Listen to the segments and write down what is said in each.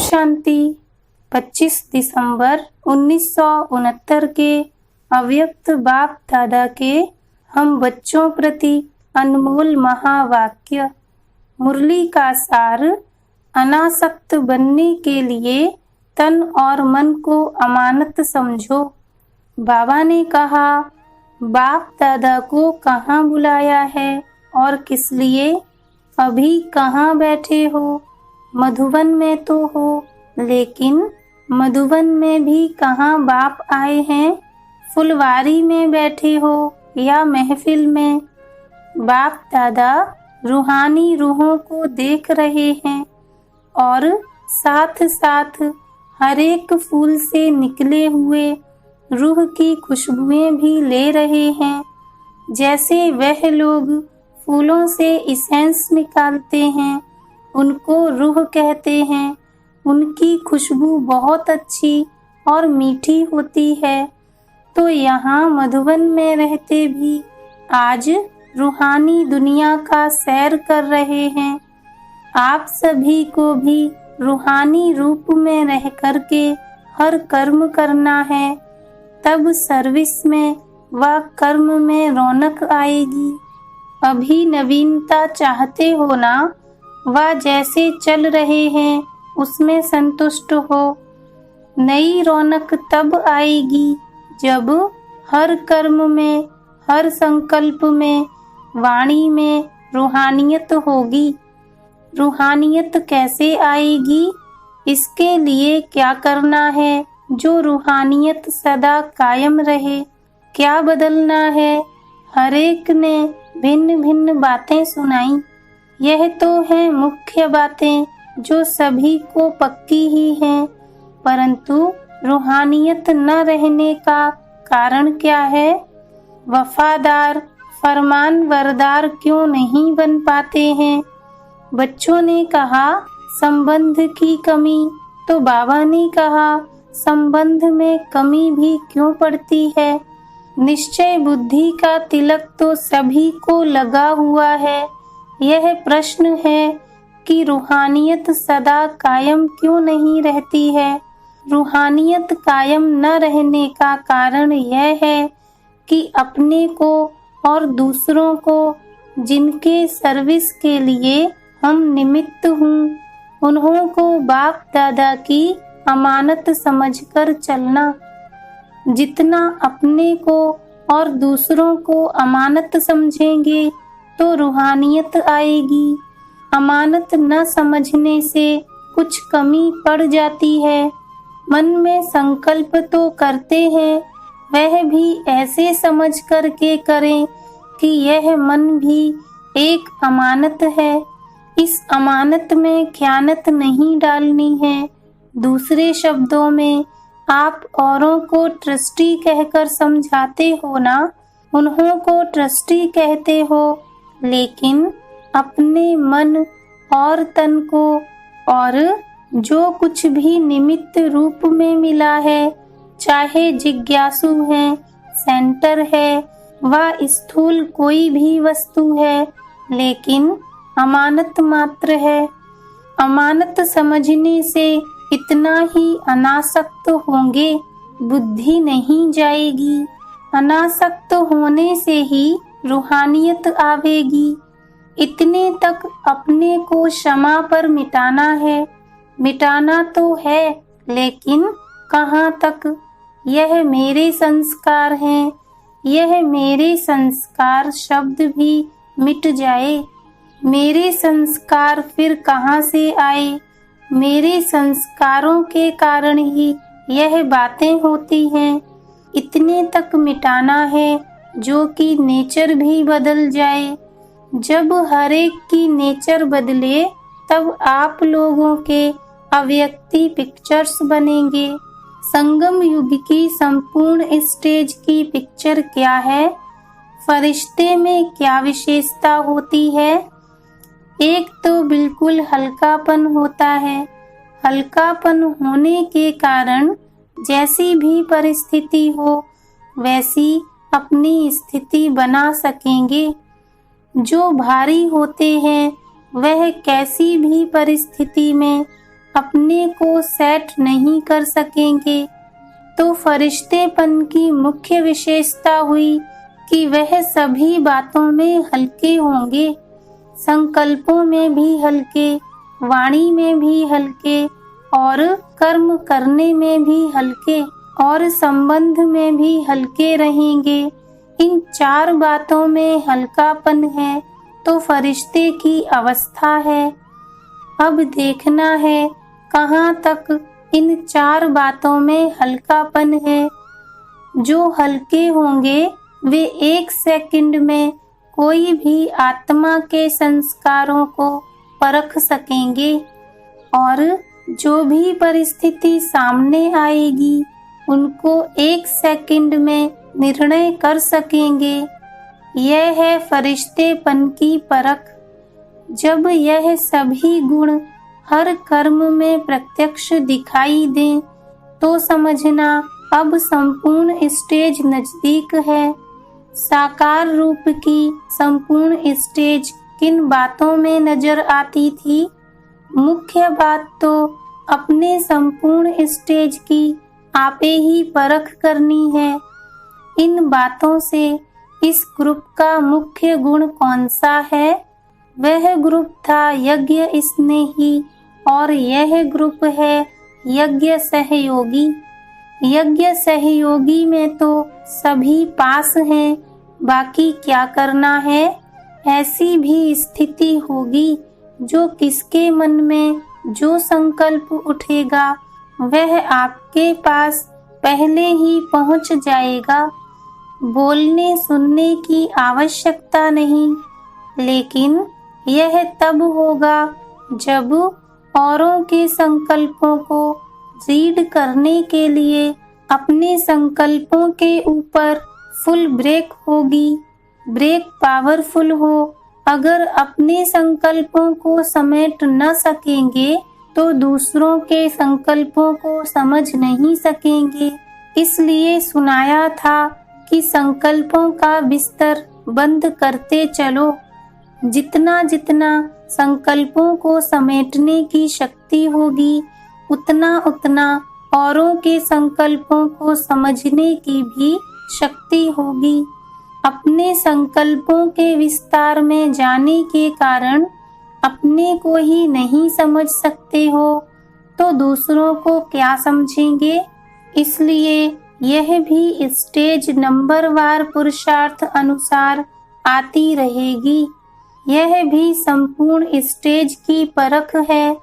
शांति। 25 दिसंबर 1969 के अव्यक्त बाप दादा के हम बच्चों प्रति अनमोल महावाक्य। मुरली का सार। अनासक्त बनने के लिए तन और मन को अमानत समझो। बाबा ने कहा, बाप दादा को कहाँ बुलाया है और किस लिए? अभी कहाँ बैठे हो? मधुबन में तो हो, लेकिन मधुबन में भी कहाँ बाप आए हैं? फुलवारी में बैठे हो या महफिल में? बाप दादा रूहानी रूहों को देख रहे हैं और साथ साथ हर एक फूल से निकले हुए रूह की खुशबुएं भी ले रहे हैं। जैसे वह लोग फूलों से इसेंस निकालते हैं, उनको रूह कहते हैं। उनकी खुशबू बहुत अच्छी और मीठी होती है। तो यहाँ मधुबन में रहते भी आज रूहानी दुनिया का सैर कर रहे हैं। आप सभी को भी रूहानी रूप में रह कर के हर कर्म करना है, तब सर्विस में व कर्म में रौनक आएगी। अभी नवीनता चाहते हो ना, वह जैसे चल रहे हैं उसमें संतुष्ट हो। नई रौनक तब आएगी जब हर कर्म में, हर संकल्प में, वाणी में रूहानियत होगी। रूहानियत कैसे आएगी? इसके लिए क्या करना है जो रूहानियत सदा कायम रहे? क्या बदलना है? हर एक ने भिन्न भिन्न बातें सुनाई। यह तो है मुख्य बातें जो सभी को पक्की ही हैं, परंतु रूहानियत न रहने का कारण क्या है? वफादार फरमानबरदार क्यों नहीं बन पाते हैं? बच्चों ने कहा संबंध की कमी, तो बाबा ने कहा संबंध में कमी भी क्यों पड़ती है? निश्चय बुद्धि का तिलक तो सभी को लगा हुआ है। यह प्रश्न है कि रूहानियत सदा कायम क्यों नहीं रहती है? रूहानियत कायम न रहने का कारण यह है कि अपने को और दूसरों को जिनके सर्विस के लिए हम निमित्त हूँ, उन्हों को बाप दादा की अमानत समझकर चलना। जितना अपने को और दूसरों को अमानत समझेंगे तो रूहानियत आएगी। अमानत न समझने से कुछ कमी पड़ जाती है। मन में संकल्प तो करते हैं, वह भी ऐसे समझ कर के करें कि यह मन भी एक अमानत है। इस अमानत में ख़यानत नहीं डालनी है। दूसरे शब्दों में, आप औरों को ट्रस्टी कहकर समझाते हो ना, उन्हों को ट्रस्टी कहते हो, लेकिन अपने मन और तन को और जो कुछ भी निमित्त रूप में मिला है, चाहे जिज्ञासु है, सेंटर है व स्थूल कोई भी वस्तु है, लेकिन अमानत मात्र है। अमानत समझने से इतना ही अनासक्त होंगे, बुद्धि नहीं जाएगी। अनासक्त होने से ही रूहानियत आवेगी। इतने तक अपने को क्षमा पर मिटाना है। मिटाना तो है, लेकिन कहाँ तक? यह मेरे संस्कार हैं। यह मेरे संस्कार शब्द भी मिट जाए। मेरे संस्कार फिर कहाँ से आए? मेरे संस्कारों के कारण ही यह बातें होती हैं। इतने तक मिटाना है जो कि नेचर भी बदल जाए। जब हर एक की नेचर बदले, तब आप लोगों के अव्यक्ति पिक्चर्स बनेंगे। संगम युग की संपूर्ण स्टेज की पिक्चर क्या है? फरिश्ते में क्या विशेषता होती है? एक तो बिल्कुल हल्कापन होता है। हल्कापन होने के कारण जैसी भी परिस्थिति हो, वैसी अपनी स्थिति बना सकेंगे। जो भारी होते हैं, वह कैसी भी परिस्थिति में अपने को सेट नहीं कर सकेंगे, तो फरिश्तेपन की मुख्य विशेषता हुई कि वह सभी बातों में हल्के होंगे, संकल्पों में भी हल्के, वाणी में भी हल्के और कर्म करने में भी हल्के और संबंध में भी हल्के रहेंगे। इन 4 बातों में हल्कापन है तो फरिश्ते की अवस्था है। अब देखना है कहाँ तक इन 4 बातों में हल्कापन है। जो हल्के होंगे वे 1 सेकंड में कोई भी आत्मा के संस्कारों को परख सकेंगे और जो भी परिस्थिति सामने आएगी उनको 1 सेकंड में निर्णय कर सकेंगे। यह है फरिश्तेपन की परख। जब यह सभी गुण हर कर्म में प्रत्यक्ष दिखाई दें तो समझना अब संपूर्ण स्टेज नजदीक है। साकार रूप की संपूर्ण स्टेज किन बातों में नजर आती थी? मुख्य बात तो अपने संपूर्ण स्टेज की आपे ही परख करनी है। इन बातों से इस ग्रुप का मुख्य गुण कौन सा है? वह ग्रुप था यज्ञ स्नेही और यह ग्रुप है यज्ञ सहयोगी। यज्ञ सहयोगी में तो सभी पास हैं, बाकी क्या करना है? ऐसी भी स्थिति होगी जो किसके मन में जो संकल्प उठेगा वह आपके पास पहले ही पहुंच जाएगा। बोलने सुनने की आवश्यकता नहीं, लेकिन यह तब होगा जब औरों के संकल्पों को रीड करने के लिए अपने संकल्पों के ऊपर फुल ब्रेक होगी। ब्रेक पावरफुल हो। अगर अपने संकल्पों को समेट न सकेंगे तो दूसरों के संकल्पों को समझ नहीं सकेंगे। इसलिए सुनाया था कि संकल्पों का बिस्तर बंद करते चलो। जितना जितना संकल्पों को समेटने की शक्ति होगी उतना उतना औरों के संकल्पों को समझने की भी शक्ति होगी। अपने संकल्पों के विस्तार में जाने के कारण अपने को ही नहीं समझ सकते हो तो दूसरों को क्या समझेंगे? इसलिए यह भी स्टेज नंबरवार पुरुषार्थ अनुसार आती रहेगी। यह भी संपूर्ण स्टेज की परख है।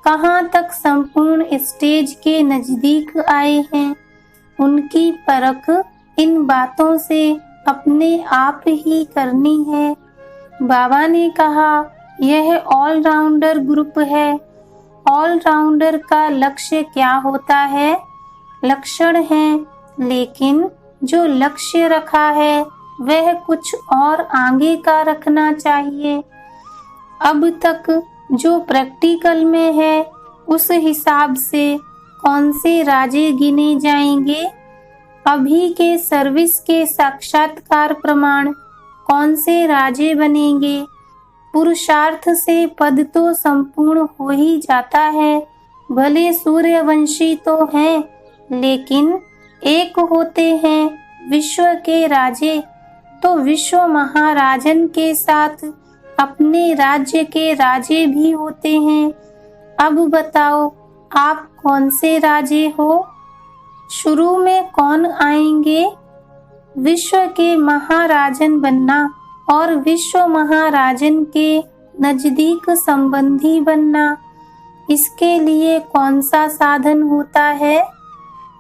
कहाँ तक संपूर्ण स्टेज के नजदीक आए हैं उनकी परख इन बातों से अपने आप ही करनी है। बाबा ने कहा यह ऑलराउंडर ग्रुप है। ऑलराउंडर का लक्ष्य क्या होता है? लक्षण है, लेकिन जो लक्ष्य रखा है वह कुछ और आगे का रखना चाहिए। अब तक जो प्रैक्टिकल में है उस हिसाब से कौन से राजे गिने जाएंगे? अभी के सर्विस के साक्षात्कार प्रमाण कौन से राजे बनेंगे? पुरुषार्थ से पद तो संपूर्ण हो ही जाता है। भले सूर्यवंशी तो हैं, लेकिन एक होते हैं विश्व के राजे, तो विश्व महाराजन के साथ अपने राज्य के राजे भी होते हैं। अब बताओ आप कौन से राजे हो? शुरू में कौन आएंगे? विश्व के महाराजन बनना और विश्व महाराजन के नजदीक संबंधी बनना। इसके लिए कौन सा साधन होता है?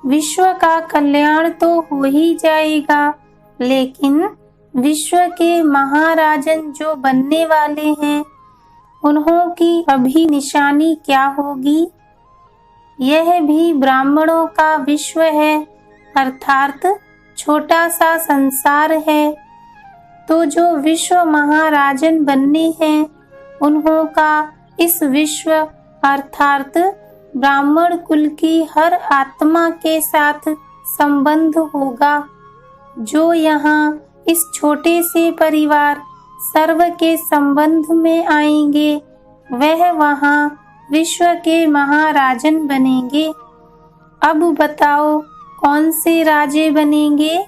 विश्व का कल्याण तो हो ही जाएगा, लेकिन विश्व के महाराजन जो बनने वाले हैं उन्हों की अभी निशानी क्या होगी? यह भी ब्राह्मणों का विश्व है, अर्थात छोटा सा संसार है। तो जो विश्व महाराजन बनने हैं उन्हों का इस विश्व अर्थात ब्राह्मण कुल की हर आत्मा के साथ संबंध होगा। जो यहाँ इस छोटे से परिवार सर्व के संबंध में आएंगे वह वहाँ विश्व के महाराजन बनेंगे। अब बताओ कौन से राजे बनेंगे?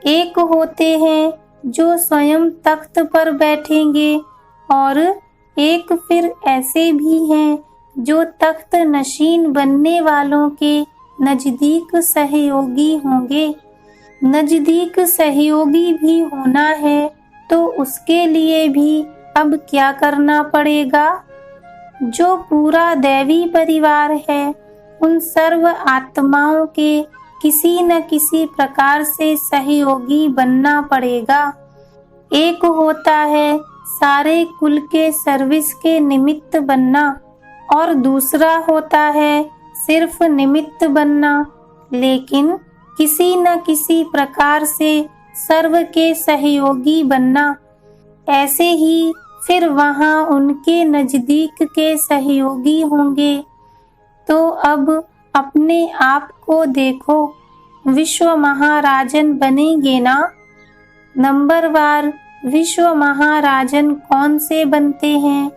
एक होते हैं जो स्वयं तख्त पर बैठेंगे और एक फिर ऐसे भी हैं जो तख्त नशीन बनने वालों के नजदीक सहयोगी होंगे। नजदीक सहयोगी भी होना है तो उसके लिए भी अब क्या करना पड़ेगा? जो पूरा दैवी परिवार है उन सर्व आत्माओं के किसी न किसी प्रकार से सहयोगी बनना पड़ेगा। एक होता है सारे कुल के सर्विस के निमित्त बनना और दूसरा होता है सिर्फ निमित्त बनना, लेकिन किसी न किसी प्रकार से सर्व के सहयोगी बनना। ऐसे ही फिर वहाँ उनके नजदीक के सहयोगी होंगे। तो अब अपने आप को देखो, विश्व महाराजन बनेंगे ना? नंबरवार विश्व महाराजन कौन से बनते हैं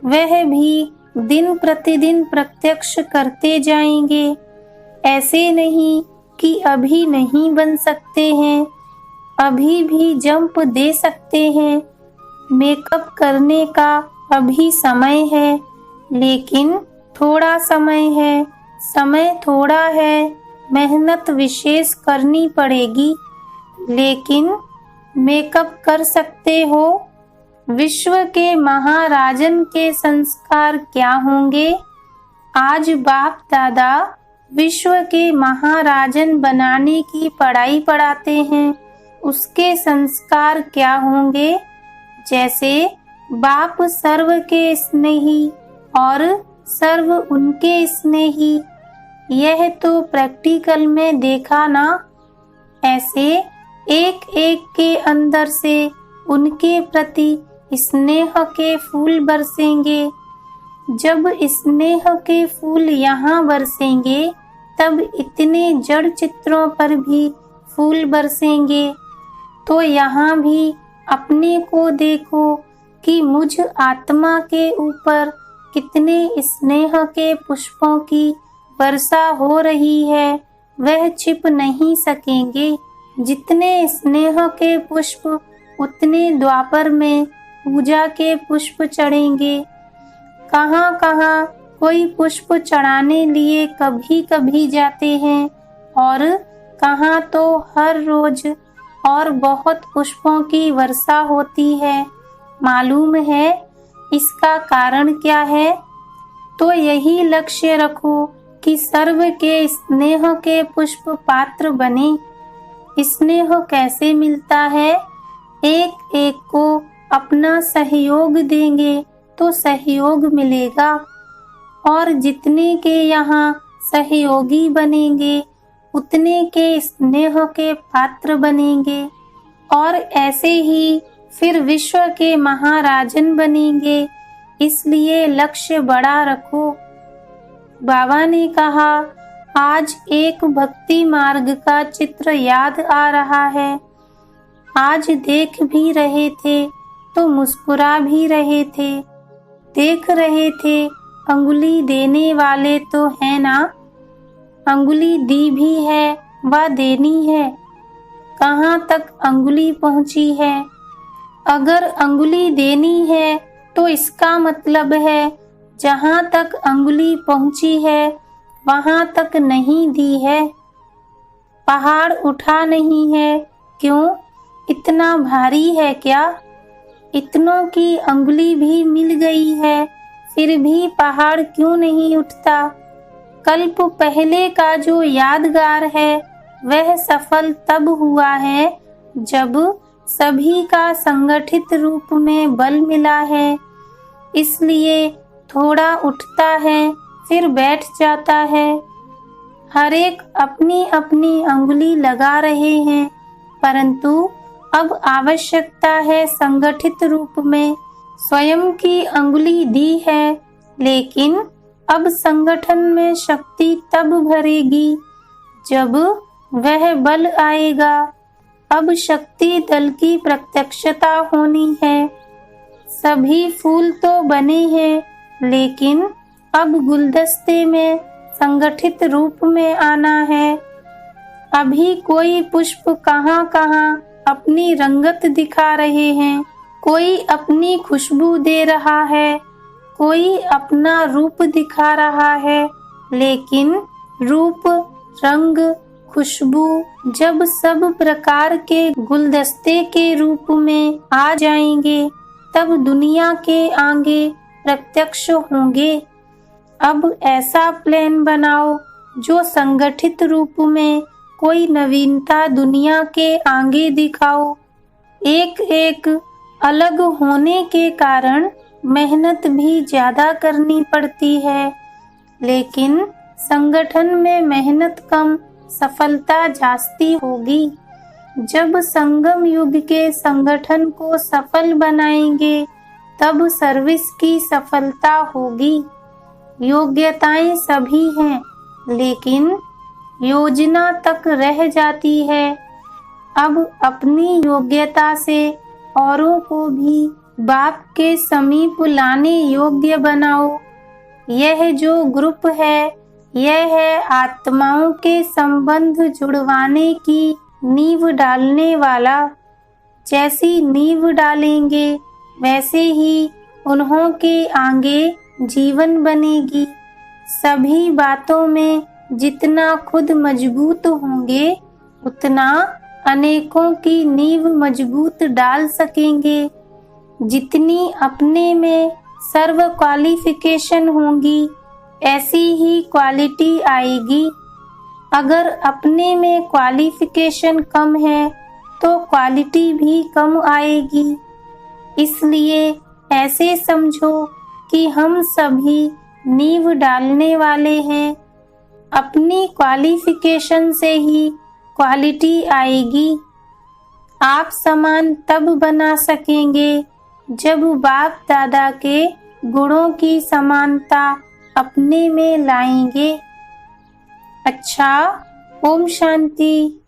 वह भी दिन प्रतिदिन प्रत्यक्ष करते जाएंगे। ऐसे नहीं कि अभी नहीं बन सकते हैं, अभी भी जंप दे सकते हैं। मेकअप करने का अभी समय है, लेकिन थोड़ा समय है, समय थोड़ा है, मेहनत विशेष करनी पड़ेगी, लेकिन मेकअप कर सकते हो। विश्व के महाराजन के संस्कार क्या होंगे? आज बाप दादा विश्व के महाराजन बनाने की पढ़ाई पढ़ाते हैं, उसके संस्कार क्या होंगे? जैसे बाप सर्व के स्नेही और सर्व उनके स्नेही, यह तो प्रैक्टिकल में देखा ना। ऐसे एक एक के अंदर से उनके प्रति स्नेह के फूल बरसेंगे। जब स्नेह के फूल यहाँ बरसेंगे तब इतने जड़ चित्रों पर भी फूल बरसेंगे। तो यहाँ भी अपने को देखो कि मुझ आत्मा के ऊपर कितने स्नेह के पुष्पों की वर्षा हो रही है, वह छिप नहीं सकेंगे। जितने स्नेह के पुष्प उतने द्वापर में पूजा के पुष्प चढ़ेंगे। कहाँ कहाँ कोई पुष्प चढ़ाने लिए कभी कभी जाते हैं और कहाँ तो हर रोज और बहुत पुष्पों की वर्षा होती है। मालूम है इसका कारण क्या है? तो यही लक्ष्य रखो कि सर्व के स्नेह के पुष्प पात्र बने। स्नेह कैसे मिलता है? एक एक को अपना सहयोग देंगे तो सहयोग मिलेगा, और जितने के यहाँ सहयोगी बनेंगे उतने के स्नेह के पात्र बनेंगे, और ऐसे ही फिर विश्व के महाराजन बनेंगे। इसलिए लक्ष्य बड़ा रखो। बाबा ने कहा, आज एक भक्ति मार्ग का चित्र याद आ रहा है। आज देख भी रहे थे तो मुस्कुरा भी रहे थे। देख रहे थे अंगुली देने वाले तो है ना, अंगुली दी भी है व देनी है। कहाँ तक अंगुली पहुँची है? अगर अंगुली देनी है तो इसका मतलब है जहाँ तक अंगुली पहुँची है वहाँ तक नहीं दी है। पहाड़ उठा नहीं है, क्यों? इतना भारी है क्या? इतनों की अंगुली भी मिल गई है, फिर भी पहाड़ क्यों नहीं उठता? कल्प पहले का जो यादगार है वह सफल तब हुआ है जब सभी का संगठित रूप में बल मिला है। इसलिए थोड़ा उठता है फिर बैठ जाता है। हर एक अपनी अपनी अंगुली लगा रहे हैं, परंतु अब आवश्यकता है संगठित रूप में। स्वयं की अंगुली दी है, लेकिन अब संगठन में शक्ति तब भरेगी जब वह बल आएगा। अब शक्ति दल की प्रत्यक्षता होनी है। सभी फूल तो बने हैं, लेकिन अब गुलदस्ते में संगठित रूप में आना है। अभी कोई पुष्प कहाँ कहाँ अपनी रंगत दिखा रहे हैं, कोई अपनी खुशबू दे रहा है, कोई अपना रूप दिखा रहा है, लेकिन रूप, रंग, खुशबू जब सब प्रकार के गुलदस्ते के रूप में आ जाएंगे तब दुनिया के आगे प्रत्यक्ष होंगे। अब ऐसा प्लान बनाओ जो संगठित रूप में कोई नवीनता दुनिया के आगे दिखाओ। एक एक अलग होने के कारण मेहनत भी ज्यादा करनी पड़ती है, लेकिन संगठन में मेहनत कम, सफलता जास्ती होगी। जब संगम युग के संगठन को सफल बनाएंगे तब सर्विस की सफलता होगी। योग्यताएं सभी हैं, लेकिन योजना तक रह जाती है। अब अपनी योग्यता से औरों को भी बाप के समीप लाने योग्य बनाओ। यह जो ग्रुप है, यह है आत्माओं के संबंध जुड़वाने की नींव डालने वाला। जैसी नींव डालेंगे वैसे ही उन्हों के आगे जीवन बनेगी। सभी बातों में जितना खुद मजबूत होंगे उतना अनेकों की नींव मजबूत डाल सकेंगे। जितनी अपने में सर्व क्वालिफिकेशन होंगी ऐसी ही क्वालिटी आएगी। अगर अपने में क्वालिफिकेशन कम है तो क्वालिटी भी कम आएगी। इसलिए ऐसे समझो कि हम सभी नींव डालने वाले हैं। अपनी क्वालिफिकेशन से ही क्वालिटी आएगी। आप समान तब बना सकेंगे जब बाप दादा के गुणों की समानता अपने में लाएंगे। अच्छा, ओम शांति।